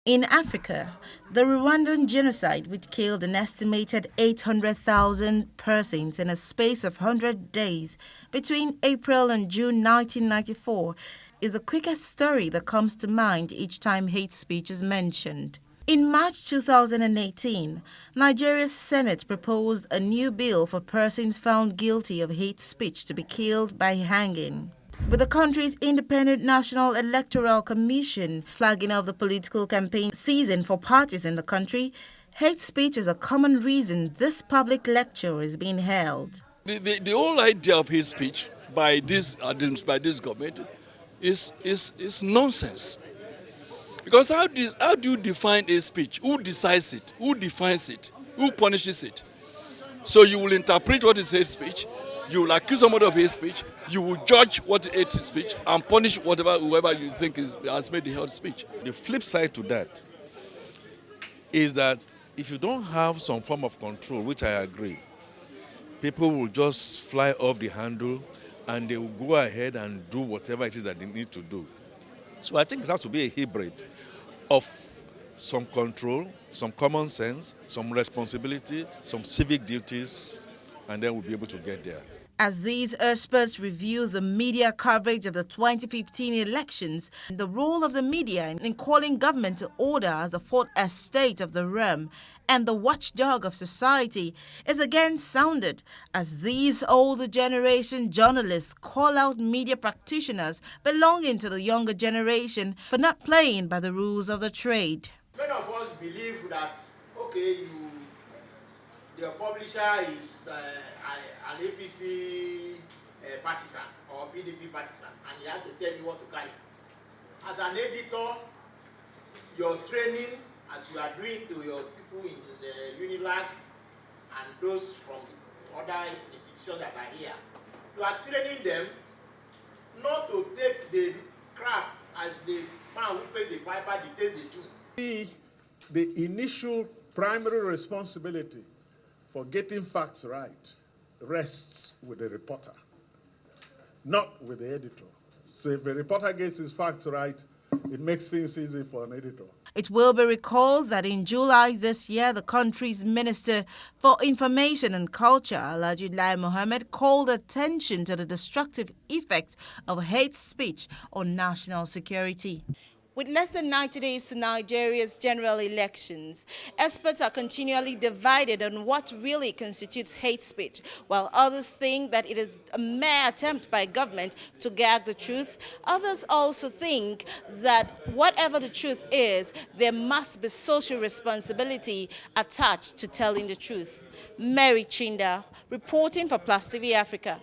In Africa, the Rwandan genocide, which killed an estimated 800,000 persons in a space of 100 days between April and June 1994, is the quickest story that comes to mind each time hate speech is mentioned. In March 2018, Nigeria's Senate proposed a new bill for persons found guilty of hate speech to be killed by hanging, with the country's Independent National Electoral Commission flagging off the political campaign season for parties in the country. Hate speech is a common reason this public lecture is being held. The whole idea of hate speech by this government is nonsense. Because how do you define hate speech? Who decides it? Who defines it? Who punishes it? So you will interpret what is hate speech, you will accuse somebody of hate speech, you will judge what is hate speech and punish whoever you think has made the hate speech. The flip side to that is that if you don't have some form of control, which I agree, people will just fly off the handle and they will go ahead and do whatever it is that they need to do. So I think it has to be a hybrid of some control, some common sense, some responsibility, some civic duties, and then we'll be able to get there. As these experts review the media coverage of the 2015 elections, the role of the media in calling government to order as the fourth estate of the realm and the watchdog of society is again sounded as these older generation journalists call out media practitioners belonging to the younger generation for not playing by the rules of the trade. Many of us believe that, okay, the publisher is an APC partisan or PDP partisan, and he has to tell you what to carry. As an editor, your training, as you are doing to your people in the Unilag and those from other institutions that are here, you are training them not to take the crap as the man who pays the piper dictates the tune. The initial primary responsibility for getting facts right rests with the reporter, not with the editor. So if a reporter gets his facts right, it makes things easy for an editor. It will be recalled that in July this year, the country's Minister for Information and Culture, Alhaji Lai Mohammed, called attention to the destructive effects of hate speech on national security. With less than 90 days to Nigeria's general elections, experts are continually divided on what really constitutes hate speech, while others think that it is a mere attempt by government to gag the truth. Others also think that whatever the truth is, there must be social responsibility attached to telling the truth. Mary Chinda, reporting for Plus TV Africa.